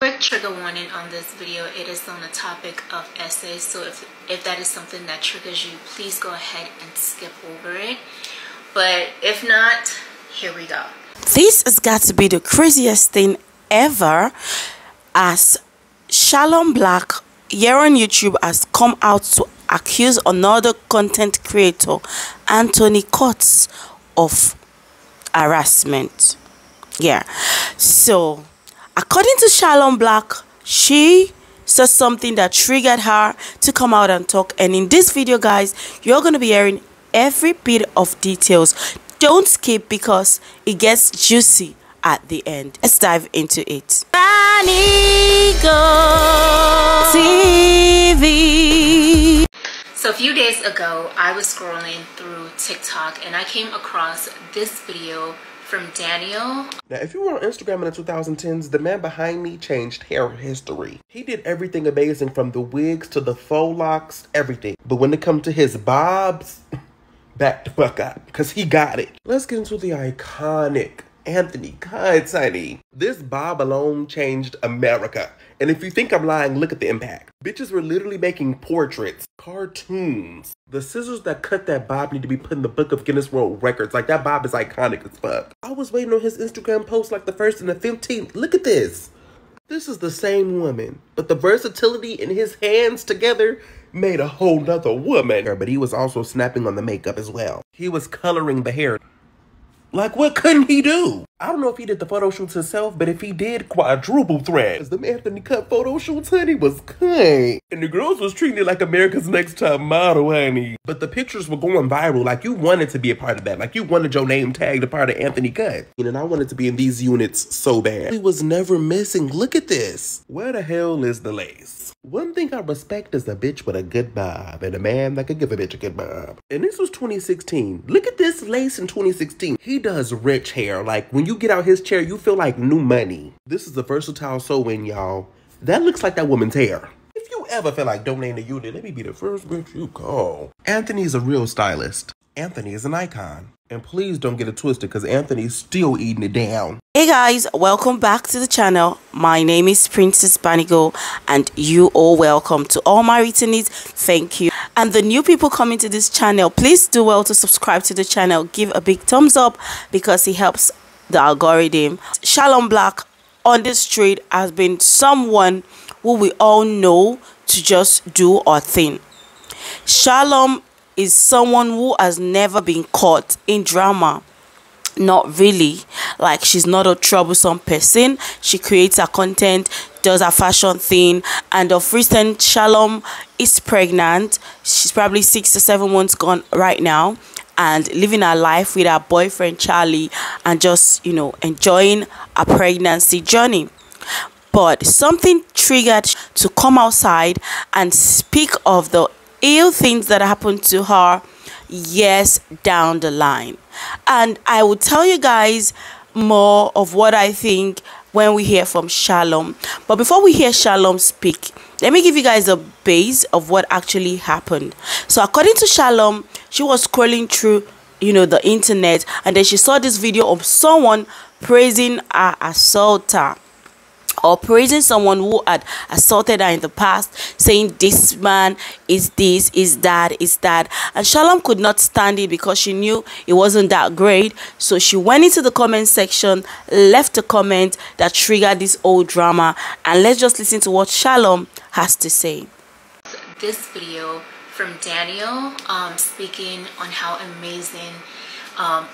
Quick trigger warning on this video. It is on the topic of essays, so if that is something that triggers you, please go ahead and skip over it. But if not, here we go. This has got to be the craziest thing ever, as Shalom Black here on YouTube has come out to accuse another content creator, Anthony Coates, of harassment. Yeah, so according to Shalom Black, she said something that triggered her to come out and talk, and in this video, guys, you're going to be hearing every bit of details. Don't skip because it gets juicy at the end. Let's dive into it. TV. So a few days ago, I was scrolling through TikTok and I came across this video from Daniel. Now, if you were on Instagram in the 2010s, the man behind me changed hair history. He did everything amazing, from the wigs to the faux locks, everything. But when it comes to his bobs, back the fuck up, because he got it. Let's get into the iconic Anthony Coates, honey. This bob alone changed America. And if you think I'm lying, look at the impact. Bitches were literally making portraits, cartoons. The scissors that cut that bob need to be put in the book of Guinness World Records. Like, that bob is iconic as fuck. I was waiting on his Instagram post like the 1st and the 15th. Look at this. This is the same woman, but the versatility in his hands together made a whole nother woman. But he was also snapping on the makeup as well. He was coloring the hair. Like, what couldn't he do? I don't know if he did the photo shoots himself, but if he did, quadruple threat. Cause them Anthony Cut photo shoots, honey, was kind. And the girls was treating it like America's Next Top Model, honey. But the pictures were going viral. Like, you wanted to be a part of that. Like, you wanted your name tagged a part of Anthony Cut. And I wanted to be in these units so bad. He was never missing. Look at this. Where the hell is the lace? One thing I respect is a bitch with a good bob and a man that could give a bitch a good bob. And this was 2016. Look at this lace in 2016. He does rich hair. Like, when you get out his chair, you feel like new money. This is a versatile sew-in, y'all. That looks like that woman's hair. If you ever feel like donating a unit, let me be the first bitch you call. Anthony's a real stylist. Anthony is an icon. And please don't get it twisted, because Anthony's still eating it down. Hey guys, welcome back to the channel. My name is Princess Banigo, and you all welcome. To all my returnees, thank you. And the new people coming to this channel, please do well to subscribe to the channel. Give a big thumbs up because it helps the algorithm. Shalom Black on the street has been someone who we all know to just do our thing. Shalom is someone who has never been caught in drama. Not really. Like, she's not a troublesome person. She creates her content, does her fashion thing, and of recent, Shalom is pregnant. She's probably 6 to 7 months gone right now, and living her life with her boyfriend Charlie, and just, you know, enjoying a pregnancy journey. But something triggered to come outside and speak of the ill things that happened to her years down the line. And I will tell you guys more of what I think when we hear from Shalom. But before we hear Shalom speak, let me give you guys a base of what actually happened. So according to Shalom, she was scrolling through, you know, the internet, and then she saw this video of someone praising her assaulter, or praising someone who had assaulted her in the past, saying this man is this, is that, is that. And Shalom could not stand it because she knew it wasn't that great. So she went into the comment section, left a comment that triggered this old drama. And let's just listen to what Shalom has to say. This video from Daniel speaking on how amazing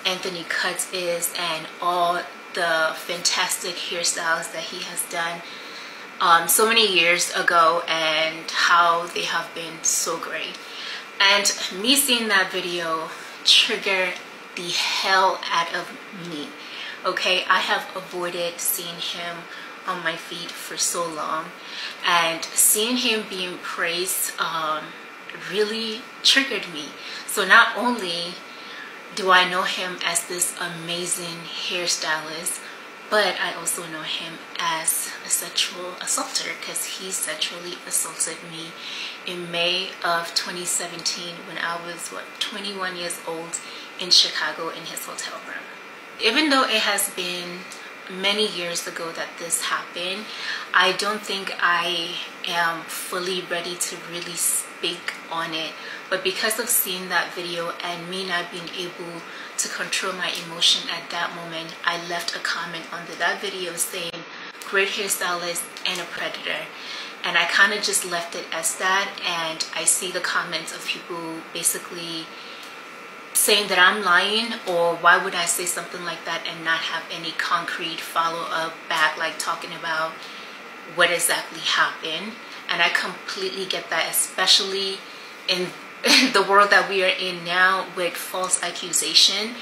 Anthony Coates is, and all the fantastic hairstyles that he has done so many years ago, and how they have been so great. And me seeing that video triggered the hell out of me. Okay, I have avoided seeing him on my feed for so long, and seeing him being praised really triggered me. So not only do I know him as this amazing hairstylist, but I also know him as a sexual assaulter, because he sexually assaulted me in May of 2017 when I was 21 years old in Chicago in his hotel room. Even though it has been many years ago that this happened. I don't think I am fully ready to really speak on it, but because of seeing that video and me not being able to control my emotion at that moment, I left a comment under that video saying great hairstylist and a predator, and I kind of just left it as that. And I see the comments of people basically saying that I'm lying, or why would I say something like that and not have any concrete follow-up back, like talking about what exactly happened. And I completely get that, especially in the world that we are in now with false accusation.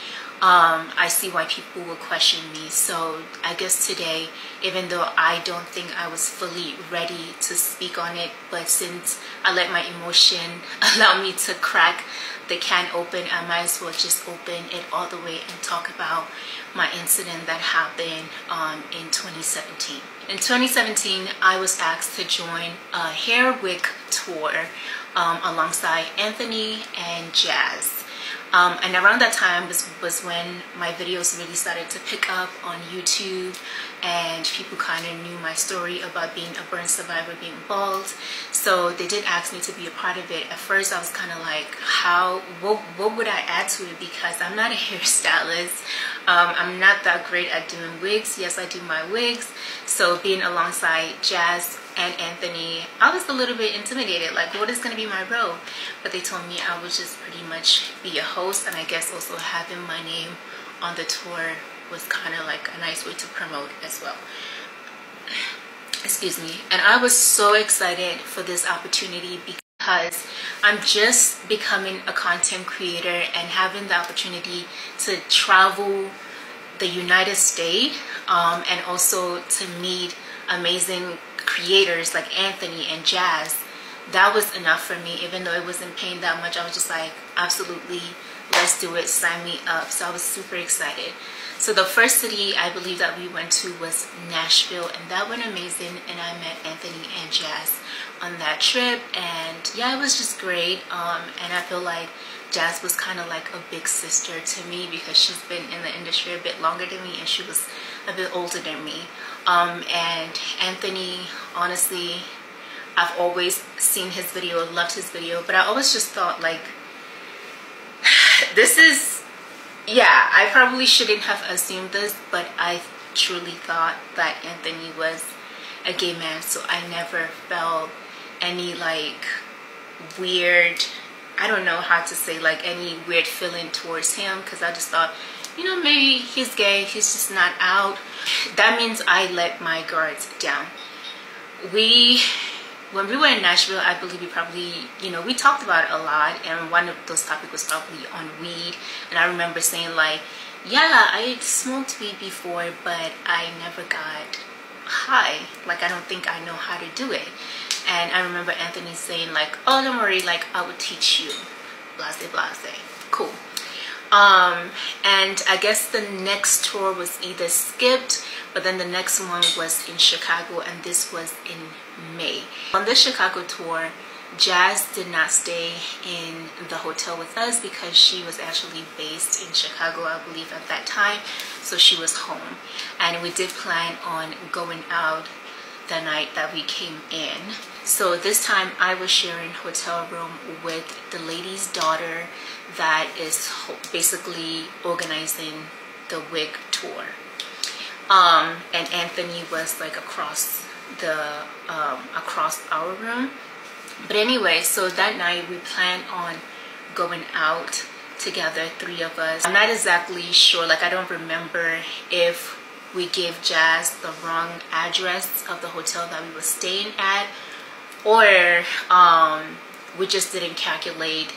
I see why people will question me. So I guess today, even though I don't think I was fully ready to speak on it, but since I let my emotion allow me to crack the can open, I might as well just open it all the way and talk about my incident that happened in 2017. In 2017, I was asked to join a hair wig tour alongside Anthony and Jazz. And around that time was when my videos really started to pick up on YouTube, and people kind of knew my story about being a burn survivor, being bald. So they did ask me to be a part of it. At first I was kind of like, what would I add to it, because I'm not a hairstylist. I'm not that great at doing wigs. Yes, I do my wigs. So being alongside Jazz and Anthony, I was a little bit intimidated, like what is going to be my role? But they told me I would just pretty much be a host, and I guess also having my name on the tour was kind of like a nice way to promote as well. Excuse me. And I was so excited for this opportunity because I'm just becoming a content creator and having the opportunity to travel the United States, and also to meet amazing creators like Anthony and Jazz. That was enough for me. Even though it wasn't paying that much, I was just like, absolutely, let's do it, sign me up. So I was super excited. So the first city I believe that we went to was Nashville, and that went amazing, and I met Anthony and Jazz on that trip, and yeah, it was just great. And I feel like Jazz was kind of like a big sister to me because she's been in the industry a bit longer than me, and she was a bit older than me. And Anthony, honestly, I've always seen his video, loved his video, but I always just thought like, this is, yeah, I probably shouldn't have assumed this, but I truly thought that Anthony was a gay man. So I never felt any like weird, I don't know how to say, like any weird feeling towards him, because I just thought, you know, maybe he's gay, he's just not out. That means I let my guards down. When we were in Nashville, I believe we probably, you know, we talked about it a lot, and one of those topics was probably on weed. And I remember saying like, yeah, I smoked weed before, but I never got high. Like, I don't think I know how to do it. And I remember Anthony saying like, oh, don't worry, like I would teach you, blase blase. Cool. And I guess the next tour was either skipped, but then the next one was in Chicago, and this was in May. On this Chicago tour, Jazz did not stay in the hotel with us because she was actually based in Chicago, I believe, at that time. So she was home, and we did plan on going out the night that we came in. So this time I was sharing hotel room with the lady's daughter that is basically organizing the wig tour. And Anthony was like across our room. But anyway, so that night we planned on going out together, 3 of us. I'm not exactly sure, like I don't remember if we gave Jazz the wrong address of the hotel that we were staying at, or we just didn't calculate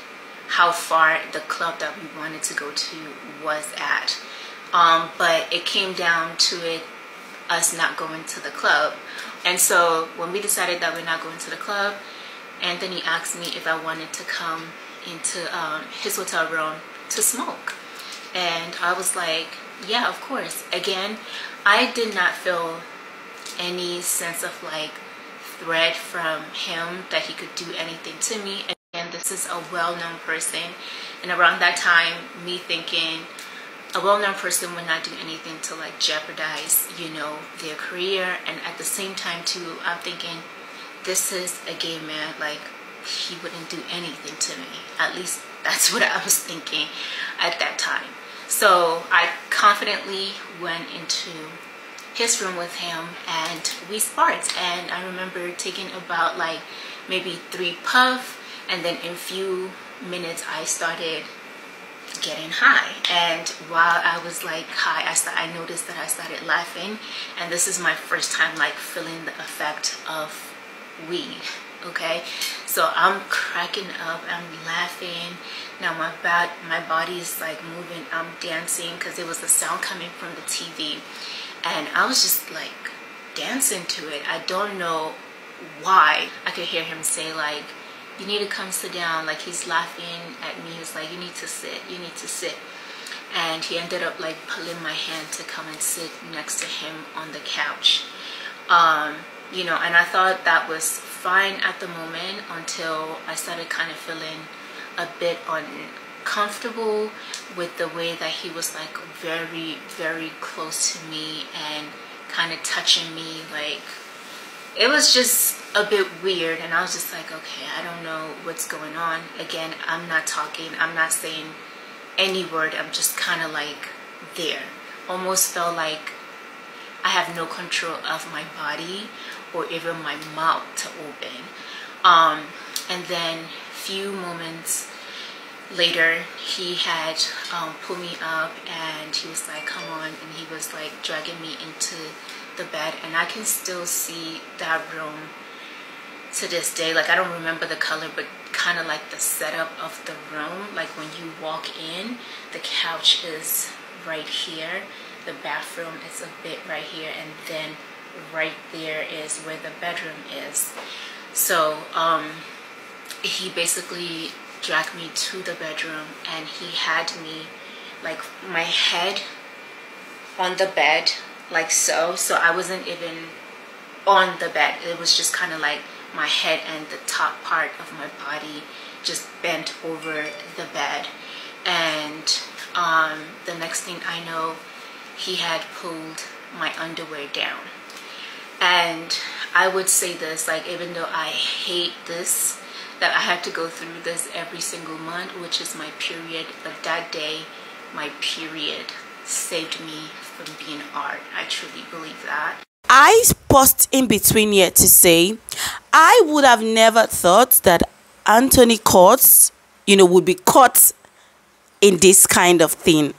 how far the club that we wanted to go to was at. But it came down to it, us not going to the club. And so when we decided that we're not going to the club, Anthony asked me if I wanted to come into his hotel room to smoke. And I was like, yeah, of course. Again, I did not feel any sense of like threat from him that he could do anything to me. Again, this is a well-known person, and around that time, me thinking, a well-known person would not do anything to like jeopardize, you know, their career. And at the same time too, I'm thinking, this is a gay man, like he wouldn't do anything to me. At least that's what I was thinking at that time. So I confidently went into his room with him and we sparked. And I remember taking about like maybe 3 puffs, and then in a few minutes I started getting high. And while I was like high, I noticed that I started laughing, and this is my first time like feeling the effect of weed. Okay, so I'm cracking up, I'm laughing. Now my body is like moving, I'm dancing because there was a sound coming from the TV, and I was just like dancing to it. I don't know why. I could hear him say like, you need to come sit down. Like he's laughing at me. He's like, you need to sit, you need to sit. And he ended up like pulling my hand to come and sit next to him on the couch. You know, and I thought that was fine at the moment until I started kind of feeling a bit uncomfortable with the way that he was like very, very close to me and kind of touching me. Like it was just a bit weird, and I was just like, okay, I don't know what's going on. Again, I'm not talking, I'm not saying any word, I'm just kind of like there. Almost felt like I have no control of my body or even my mouth to open. And then few moments later, he had pulled me up and he was like, come on, and he was like dragging me into the bed, and I can still see that room to this day. Like I don't remember the color, but kind of like the setup of the room. Like when you walk in, the couch is right here, the bathroom is a bit right here, and then right there is where the bedroom is. So he basically dragged me to the bedroom, and he had me like my head on the bed like so I wasn't even on the bed. It was just kind of like my head and the top part of my body just bent over the bed. And the next thing I know, he had pulled my underwear down. And I would say this, like, even though I hate this, that I had to go through this every single month, which is my period, but that day my period saved me from being art. I truly believe that. I paused in between here to say I would have never thought that Anthony Courts, would be caught in this kind of thing.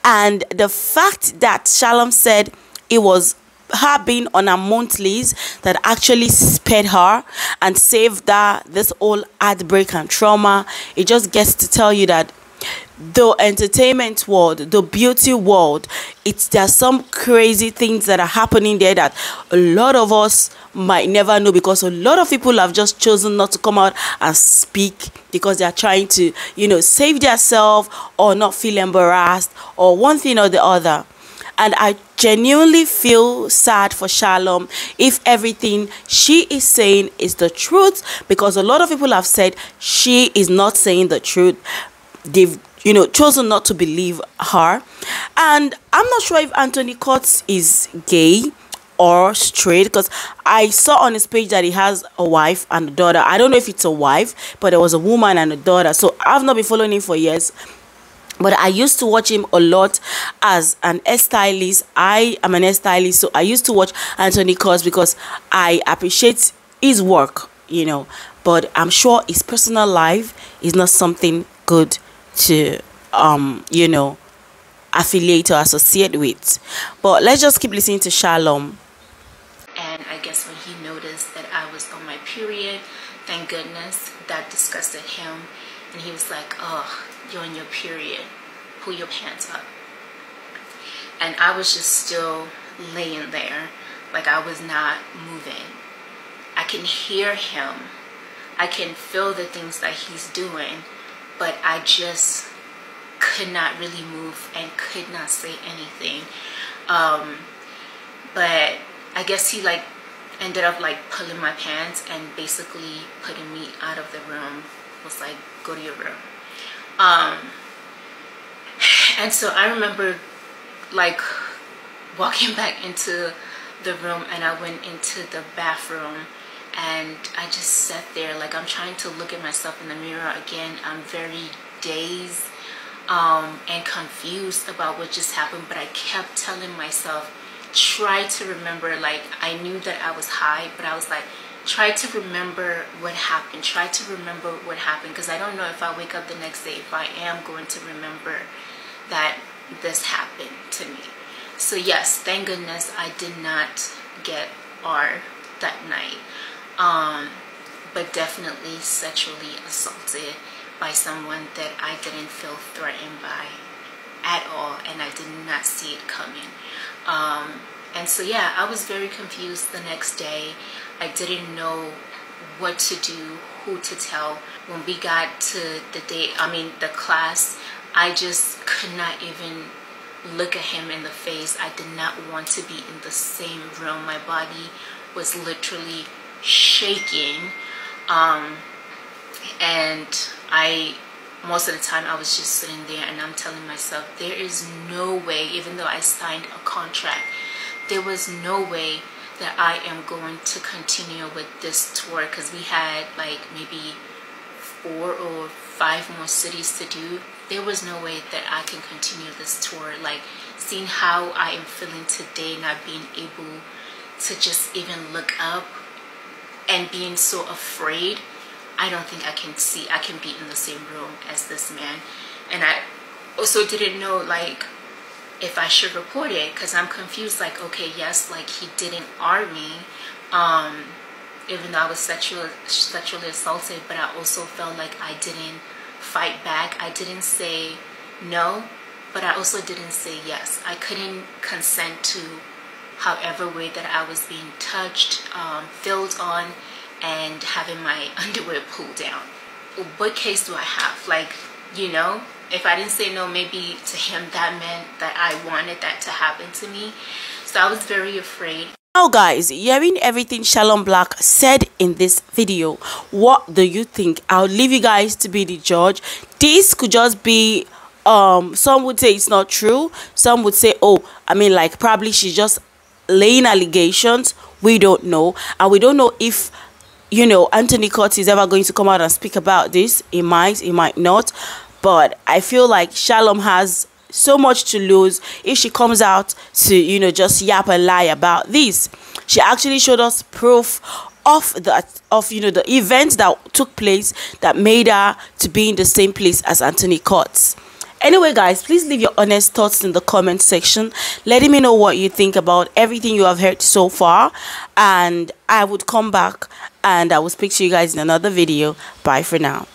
And the fact that Shalom said it was her being on a monthlies that actually spared her and saved her this whole heartbreak and trauma, it just gets to tell you that the entertainment world, the beauty world, there's some crazy things that are happening there that a lot of us might never know, because a lot of people have just chosen not to come out and speak because they are trying to, save themselves or not feel embarrassed or one thing or the other. And I genuinely feel sad for Shalom if everything she is saying is the truth, because a lot of people have said she is not saying the truth. They've chosen not to believe her. And I'm not sure if Anthony Courts is gay or straight, because I saw on his page that he has a wife and a daughter. I don't know if it's a wife, but there was a woman and a daughter. So I've not been following him for years, but I used to watch him a lot as an hairstylist. I am an hairstylist, so I used to watch Anthony Courts because I appreciate his work, but I'm sure his personal life is not something good to affiliate or associate with. But let's just keep listening to Shalom. And I guess when he noticed that I was on my period, thank goodness, that disgusted him, and he was like, oh, you're on your period, pull your pants up. And I was just still laying there, like I was not moving. I can hear him, I can feel the things that he's doing, but I just could not really move and could not say anything. But I guess he ended up pulling my pants and basically putting me out of the room. Was like, go to your room. And so I remember like walking back into the room, and I went into the bathroom, and I just sat there like I'm trying to look at myself in the mirror again. I'm very dazed and confused about what just happened, but I kept telling myself, try to remember. Like, I knew that I was high, but I was like, try to remember what happened. Try to remember what happened, because I don't know if I wake up the next day if I am going to remember that this happened to me. So yes, thank goodness I did not get R that night, but definitely sexually assaulted by someone that I didn't feel threatened by at all, and I did not see it coming. And so yeah, I was very confused the next day. I didn't know what to do, who to tell. When we got to the class, I just could not even look at him in the face. I did not want to be in the same room. My body was literally shaking, and most of the time I was just sitting there, and I'm telling myself, there is no way, even though I signed a contract, there was no way that I am going to continue with this tour, because we had like maybe 4 or 5 more cities to do. There was no way that I can continue this tour. Like, seeing how I am feeling today, not being able to just even look up and being so afraid, I don't think I can be in the same room as this man. And I also didn't know like if I should report it, because I'm confused. Like, okay, yes, like he didn't arm me, even though I was sexually assaulted, but I also felt like I didn't fight back. I didn't say no, but I also didn't say yes. I couldn't consent to however way that I was being touched, filled on, and having my underwear pulled down. What case do I have? Like, you know, if I didn't say no, maybe to him that meant that I wanted that to happen to me. So I was very afraid. Now guys, hearing everything Shalom Black said in this video, what do you think? I'll leave you guys to be the judge. This could just be some would say it's not true, some would say, oh, I mean, like, probably she's just laying allegations. We don't know, and we don't know if, you know, Anthony Curtis is ever going to come out and speak about this. He might not, but I feel like Shalom has so much to lose if she comes out to, you know, just yap and lie about this. She actually showed us proof of the events that took place that made her to be in the same place as Anthony Curtis. Anyway guys, please leave your honest thoughts in the comment section, letting me know what you think about everything you have heard so far, and I would come back and I will speak to you guys in another video. Bye for now.